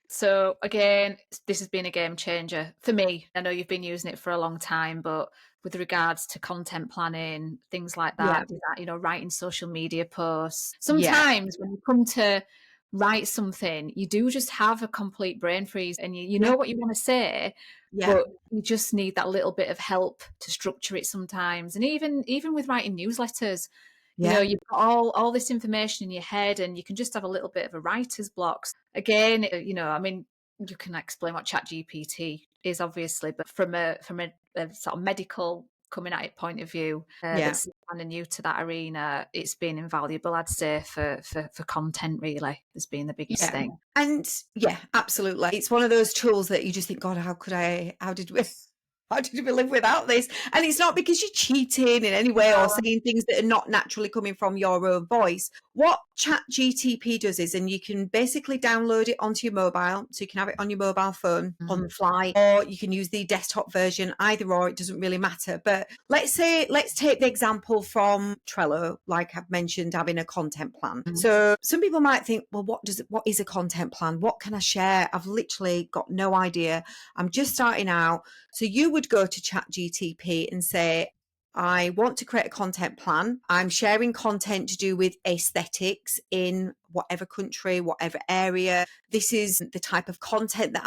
So again, this has been a game changer for me. I know you've been using it for a long time, but with regards to content planning, things like that, writing social media posts, sometimes when you come to write something, you do just have a complete brain freeze, and you know what you want to say, but you just need that little bit of help to structure it sometimes. And even with writing newsletters, you've got all this information in your head, and you can just have a little bit of a writer's block. Again, I mean, you can explain what Chat GPT is, obviously, but from a sort of medical coming at it point of view, that's kind of new to that arena, it's been invaluable, I'd say, for content, really, has been the biggest thing. And absolutely. It's one of those tools that you just think, God, how did we live without this? And it's not because you're cheating in any way or saying things that are not naturally coming from your own voice. What Chat GTP does is, and you can basically download it onto your mobile, so you can have it on your mobile phone on the fly, or you can use the desktop version, either or, it doesn't really matter. But let's take the example from Trello, like I've mentioned, having a content plan. So some people might think, well, what is a content plan? What can I share? I've literally got no idea. I'm just starting out. So you would go to Chat GTP and say, I want to create a content plan. I'm sharing content to do with aesthetics in whatever country, whatever area. This is the type of content that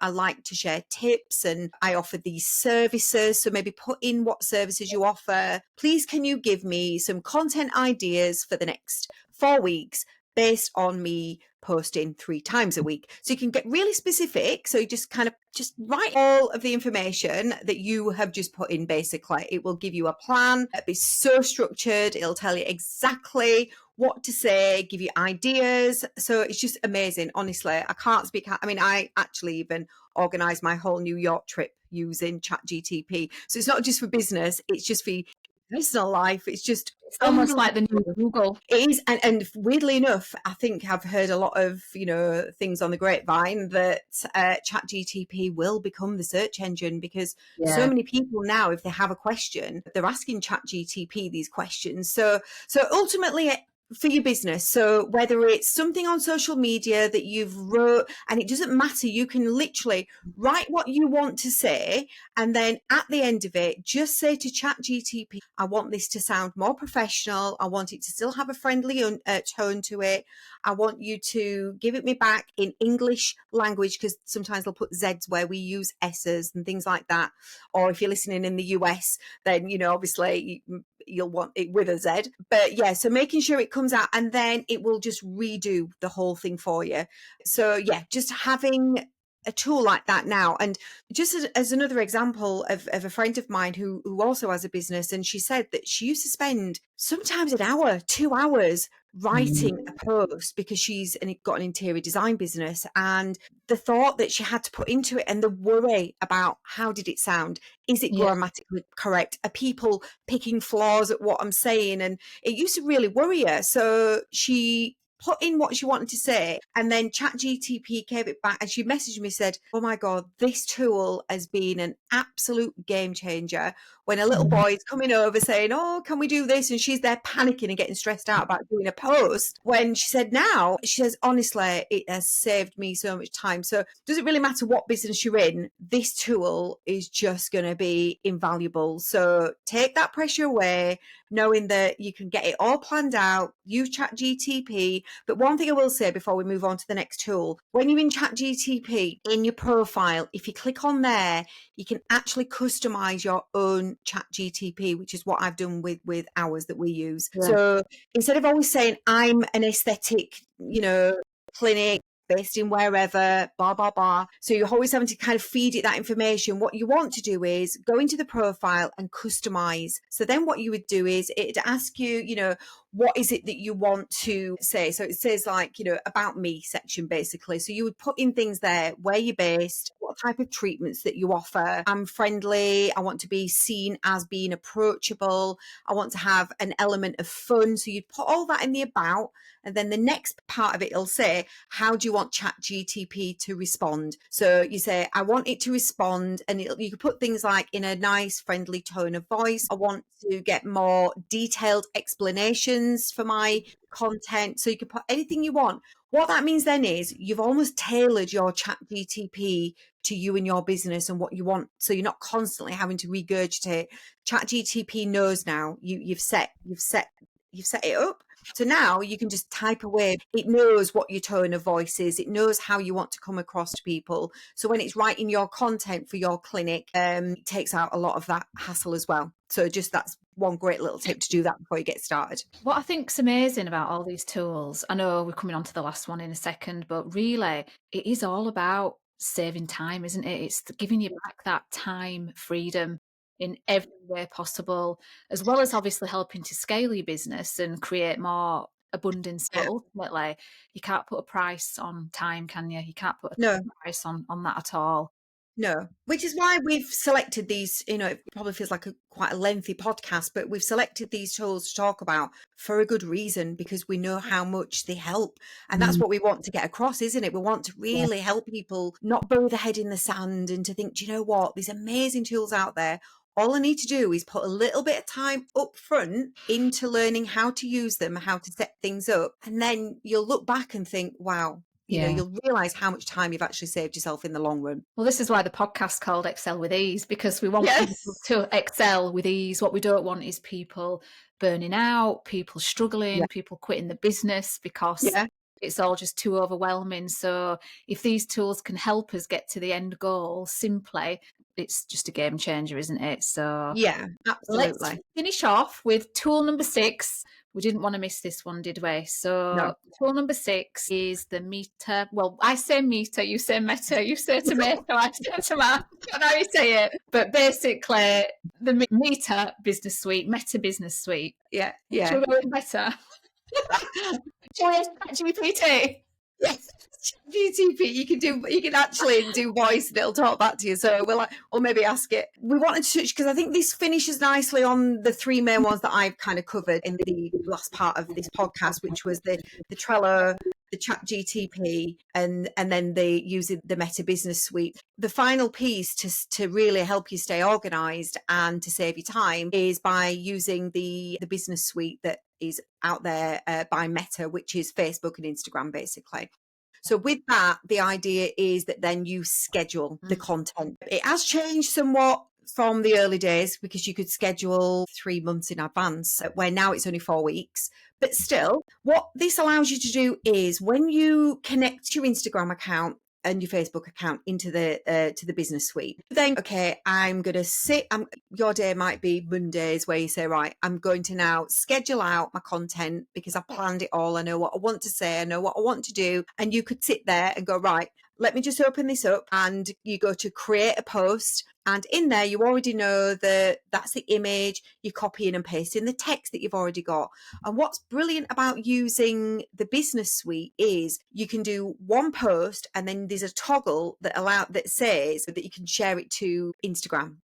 I like to share tips, and I offer these services. So maybe put in what services you offer. Please, can you give me some content ideas for the next 4 weeks based on me posting 3 times a week? So you can get really specific. So you just write all of the information that you have just put in. Basically, it will give you a plan. It'll be so structured. It'll tell you exactly what to say, give you ideas. So it's just amazing. Honestly, I can't speak. I mean, I actually even organized my whole New York trip using Chat GTP. So it's not just for business. It's just for personal life. It's almost like the new Google. It is, and weirdly enough, I think I've heard a lot of things on the grapevine that Chat GTP will become the search engine, because so many people now, if they have a question, they're asking Chat GTP these questions. So ultimately, for your business, so whether it's something on social media that you've wrote, and it doesn't matter, you can literally write what you want to say, and then at the end of it, just say to Chat GTP, I want this to sound more professional. I want it to still have a friendly tone to it. I want you to give it me back in English language, because sometimes they'll put Z's where we use S's and things like that. Or if you're listening in the US, then, obviously you'll want it with a Z. But so making sure it comes out, and then it will just redo the whole thing for you. So just having a tool like that now. And just as another example of a friend of mine who also has a business, and she said that she used to spend sometimes an hour, 2 hours writing a post because she's got an interior design business, and the thought that she had to put into it and the worry about how did it sound, is it grammatically correct, are people picking flaws at what I'm saying, and it used to really worry her. So she put in what she wanted to say, and then ChatGTP gave it back, and she messaged me, said, oh my God, this tool has been an absolute game changer. When a little boy is coming over saying, oh, can we do this? And she's there panicking and getting stressed out about doing a post. When she said now, she says, honestly, it has saved me so much time. So does it really matter what business you're in? This tool is just going to be invaluable. So take that pressure away, knowing that you can get it all planned out, use ChatGTP. But one thing I will say before we move on to the next tool, when you're in ChatGTP, in your profile, if you click on there, you can actually customize your own ChatGTP, which is what I've done with ours that we use. Yeah. So instead of always saying, I'm an aesthetic, clinic based in wherever, blah, blah, blah. So you're always having to kind of feed it that information. What you want to do is go into the profile and customize. So then what you would do is it'd ask you, what is it that you want to say? So it says like, about me section basically. So you would put in things there, where you're based, what type of treatments that you offer. I'm friendly. I want to be seen as being approachable. I want to have an element of fun. So you'd put all that in the about. And then the next part of it will say, how do you want ChatGTP to respond? So you say, I want it to respond. And you can put things like in a nice, friendly tone of voice. I want to get more detailed explanations for my content. So you can put anything you want. What that means then is you've almost tailored your ChatGTP to you and your business and what you want. So you're not constantly having to regurgitate. ChatGTP knows now you've set it up. So now you can just type away. It knows what your tone of voice is. It knows how you want to come across to people. So when it's writing your content for your clinic, it takes out a lot of that hassle as well. So just that's one great little tip to do that before you get started. What I think's amazing about all these tools, I know we're coming on to the last one in a second, but really it is all about saving time, isn't it? It's giving you back that time freedom in every way possible, as well as obviously helping to scale your business and create more abundance. But ultimately, you can't put a price on time, can you? You can't put a price on that at all. No, which is why we've selected these, it probably feels like quite a lengthy podcast, but we've selected these tools to talk about for a good reason, because we know how much they help. And that's what we want to get across, isn't it? We want to really help people not bury their head in the sand and to think, do you know what? These amazing tools out there. All I need to do is put a little bit of time up front into learning how to use them, how to set things up. And then you'll look back and think, wow, you'll realize how much time you've actually saved yourself in the long run. Well, this is why the podcast's called Excel with Ease, because we want people to excel with ease. What we don't want is people burning out, people struggling, people quitting the business because it's all just too overwhelming. So if these tools can help us get to the end goal simply, it's just a game changer, isn't it? So yeah, absolutely. Let's finish off with tool number 6. We didn't want to miss this one, did we? So tool number 6 is the meter. Well, I say meter, you say meta, you say tomato, I say tomato. I don't know how you say it. But basically, the meter business suite, meta business suite. Yeah. Should we go with meta? Shall we ask ChatGPT? Yes. GTP, you can actually do voice and it'll talk back to you. So we'll maybe ask it. We wanted to touch, because I think this finishes nicely on the 3 main ones that I've kind of covered in the last part of this podcast, which was the Trello, the ChatGTP, and then using the Meta Business Suite. The final piece to really help you stay organized and to save you time is by using the business suite that is out there by Meta, which is Facebook and Instagram, basically. So with that, the idea is that then you schedule the content. It has changed somewhat from the early days, because you could schedule 3 months in advance, where now it's only 4 weeks. But still, what this allows you to do is when you connect your Instagram account and your Facebook account into to the business suite, then I'm going to your day might be Mondays, where you say, right, I'm going to now schedule out my content because I've planned it all. I know what I want to say, I know what I want to do. And you could sit there and go, right, let me just open this up, and you go to create a post. And in there, you already know that that's the image. You're copying and pasting the text that you've already got. And what's brilliant about using the business suite is you can do one post, and then there's a toggle that says that you can share it to Instagram.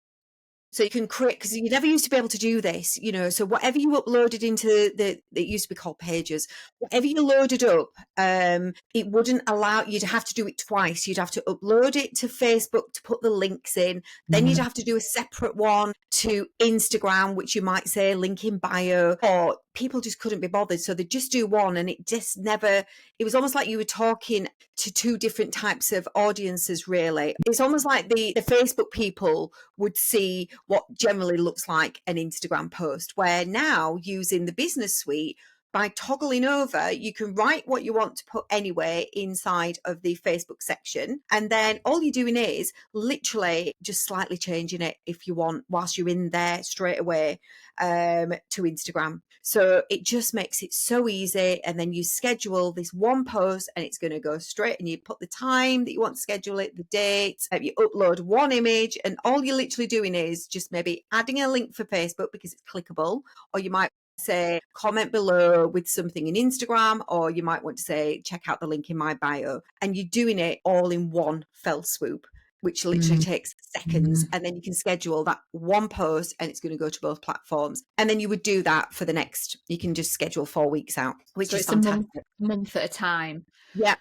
So you can create, because you never used to be able to do this, so whatever you uploaded into it used to be called pages, whatever you loaded up, it wouldn't allow you to have to do it twice. You'd have to upload it to Facebook to put the links in. Then you'd have to do a separate one to Instagram, which you might say link in bio, or people just couldn't be bothered. So they'd just do one, and it just never, it was almost like you were talking to two different types of audiences, really. It's almost like the Facebook people would see what generally looks like an Instagram post, where now using the business suite, by toggling over, you can write what you want to put anyway inside of the Facebook section. And then all you're doing is literally just slightly changing it if you want, whilst you're in there straight away to Instagram. So it just makes it so easy. And then you schedule this one post, and it's going to go straight, and you put the time that you want to schedule it, the date, you upload one image, and all you're literally doing is just maybe adding a link for Facebook because it's clickable, or you might say comment below with something in Instagram, or you might want to say check out the link in my bio, and you're doing it all in one fell swoop, which literally takes seconds. And then you can schedule that one post, and it's going to go to both platforms. And then you would do that for the next, you can just schedule 4 weeks out, which is fantastic. A month at a time. Yeah,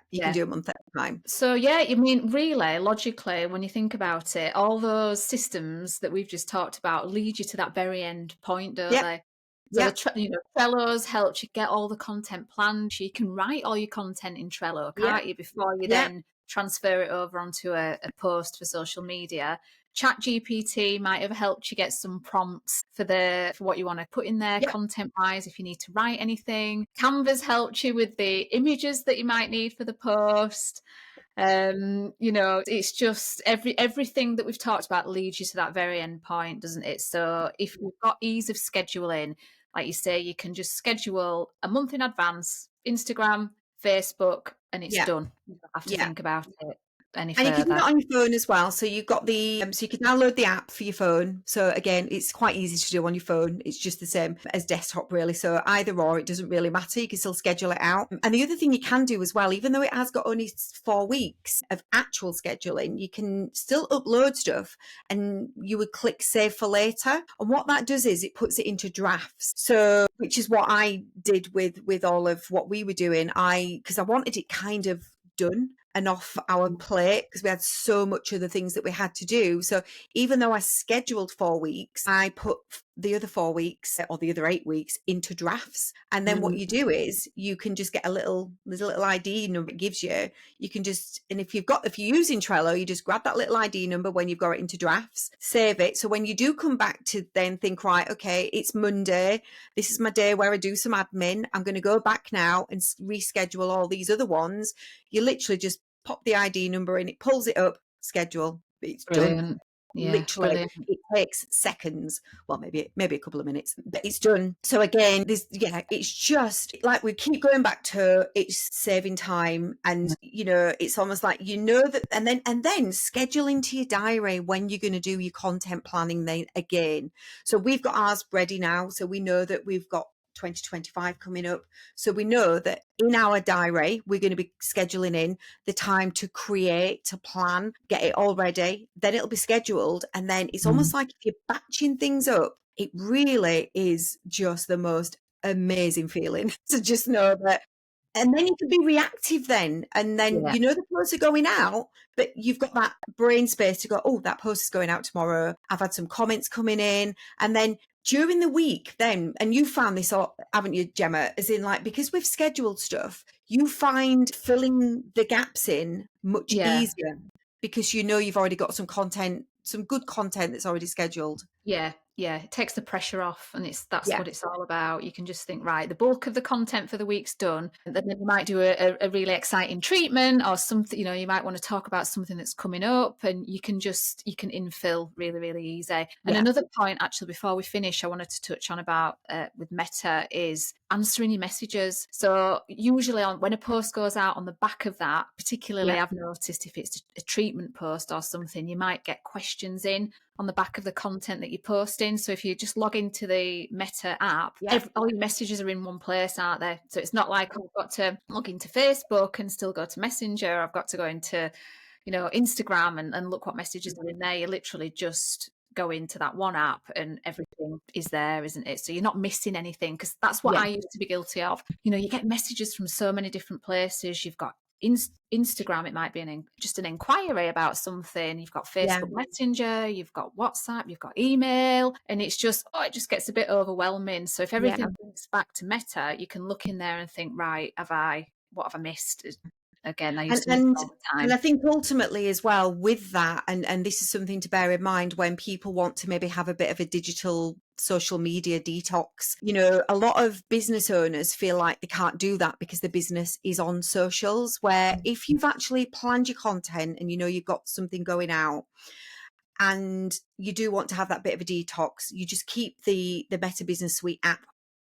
you can do a month at a time. So I mean, really, logically, when you think about it, all those systems that we've just talked about lead you to that very end point, don't they? So Trello's helped you get all the content planned. You can write all your content in Trello, can't you, before you then transfer it over onto a post for social media. ChatGPT might have helped you get some prompts for what you want to put in there content-wise, if you need to write anything. Canva's helped you with the images that you might need for the post. It's just everything that we've talked about leads you to that very end point, doesn't it? So if you've got ease of scheduling, like you say, you can just schedule a month in advance, Instagram, Facebook, and it's done. You don't have to think about it any further. And you can do it on your phone as well. So you've got so you can download the app for your phone. So again, it's quite easy to do on your phone. It's just the same as desktop, really. So either or, it doesn't really matter. You can still schedule it out. And the other thing you can do as well, even though it has got only 4 weeks of actual scheduling, you can still upload stuff, and you would click save for later. And what that does is it puts it into drafts. So, which is what I did with all of what we were doing. Because I wanted it kind of done and off our plate, because we had so much of the things that we had to do. So even though I scheduled 4 weeks, I put the other 4 weeks or the other 8 weeks into drafts. And then what you do is you can just get there's a little ID number it gives you. You can just, and if you're using Trello, you just grab that little ID number when you've got it into drafts, save it. So when you do come back to then think, right, okay, it's Monday. This is my day where I do some admin. I'm going to go back now and reschedule all these other ones. You literally just pop the ID number in, it pulls it up, schedule, it's done. Literally, brilliant. It takes seconds, well, maybe a couple of minutes, but it's done. So again, it's just like we keep going back to, it's saving time, and it's almost like that, and then schedule into your diary when you're going to do your content planning then again. So we've got ours ready now, so we know that we've got 2025 coming up. So we know that in our diary, we're going to be scheduling in the time to create, to plan, get it all ready. Then it'll be scheduled. And then it's almost like if you're batching things up, it really is just the most amazing feeling to just know that. And then you can be reactive then. And then, the posts are going out, but you've got that brain space to go, oh, that post is going out tomorrow. I've had some comments coming in. And then during the week then, and you found this, haven't you, Gemma, as in like, because we've scheduled stuff, you find filling the gaps in much easier, because you've already got some good content that's already scheduled. It takes the pressure off, and that's what it's all about. You can just think, right, the bulk of the content for the week's done, and then you might do a really exciting treatment or something. You might want to talk about something that's coming up, and you can infill really, really easy. And another point, actually, before we finish, I wanted to touch on about with Meta is answering your messages. So usually when a post goes out, on the back of that, particularly I've noticed if it's a treatment post or something, you might get questions in on the back of the content that you're posting. So if you just log into the Meta app, all your messages are in one place, aren't they? So it's not like I've got to log into Facebook and still go to Messenger. I've got to go into, Instagram and look what messages are in there. You literally just go into that one app and everything is there, isn't it? So you're not missing anything, because that's what I used to be guilty of. You get messages from so many different places. You've got Instagram, it might be just an inquiry about something. You've got Facebook Messenger, you've got WhatsApp, you've got email, and it just gets a bit overwhelming. So if everything links back to Meta, you can look in there and think, right, what have I missed? Again, I used to miss all the time. And I think ultimately as well with that, and this is something to bear in mind when people want to maybe have a bit of a digital social media detox. A lot of business owners feel like they can't do that because the business is on socials, where if you've actually planned your content and you've got something going out and you do want to have that bit of a detox, you just keep the Meta Business Suite app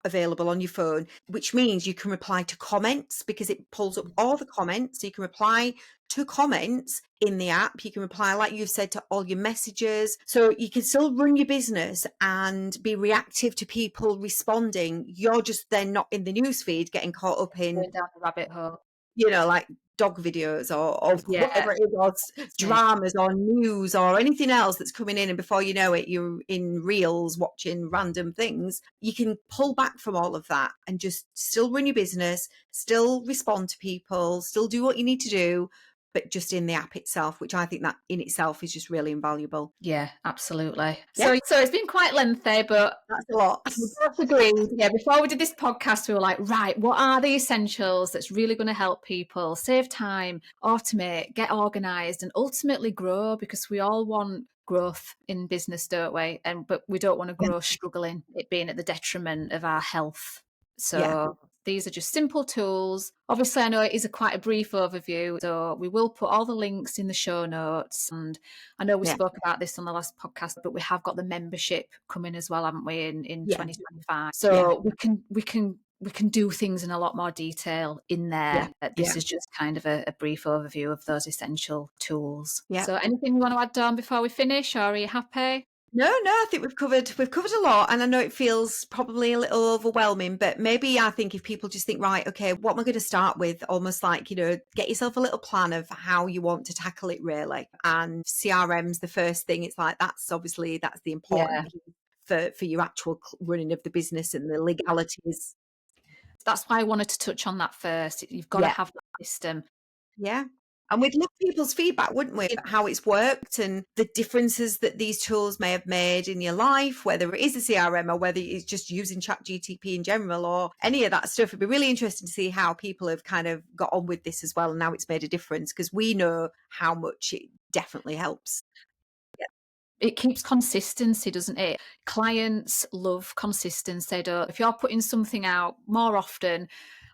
available on your phone, which means you can reply to comments because it pulls up all the comments. So you can reply to comments in the app. You can reply, like you've said, to all your messages. So you can still run your business and be reactive to people responding. You're just then not in the newsfeed getting caught up in going down the rabbit hole. Like dog videos or whatever it is, or dramas or news or anything else that's coming in, and before you know it, you're in reels watching random things. You can pull back from all of that and just still run your business, still respond to people, still do what you need to do, but just in the app itself, which I think that in itself is just really invaluable. Yeah, absolutely. So it's been quite lengthy, but that's a lot. We both agreed. Yeah, before we did this podcast, we were like, right, what are the essentials that's really going to help people save time, automate, get organized, and ultimately grow? Because we all want growth in business, don't we? But we don't want to grow struggling, it being at the detriment of our health. So these are just simple tools. Obviously, I know it is quite a brief overview, so we will put all the links in the show notes. And I know we spoke about this on the last podcast, but we have got the membership coming as well, haven't we, in 2025? So we can do things in a lot more detail in there. This is just kind of a brief overview of those essential tools. So anything you want to add, Dawn, before we finish, or are you happy? No, I think we've covered a lot, and I know it feels probably a little overwhelming, but maybe I think if people just think, right, okay, what am I going to start with? Almost like, get yourself a little plan of how you want to tackle it, really. And CRM's the first thing. It's like, that's the important thing for your actual running of the business and the legalities. That's why I wanted to touch on that first. You've got to have that system. Yeah. And we'd love people's feedback, wouldn't we? How it's worked and the differences that these tools may have made in your life, whether it is a CRM or whether it's just using ChatGPT in general or any of that stuff. It'd be really interesting to see how people have kind of got on with this as well and now it's made a difference, because we know how much it definitely helps. It keeps consistency, doesn't it? Clients love consistency. If you're putting something out more often,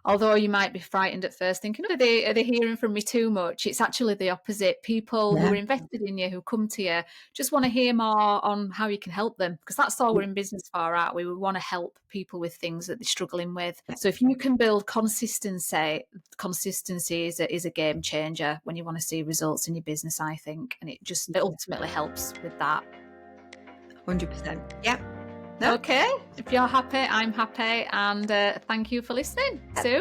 although you might be frightened at first thinking, are they hearing from me too much? It's actually the opposite. People who are invested in you, who come to you, just want to hear more on how you can help them, because that's all we're in business for, aren't we? We want to help people with things that they're struggling with. So if you can build consistency is a game changer when you want to see results in your business, I think. And it ultimately helps with that. 100%. Yeah. No. Okay. If you're happy, I'm happy. And thank you for listening. Soon.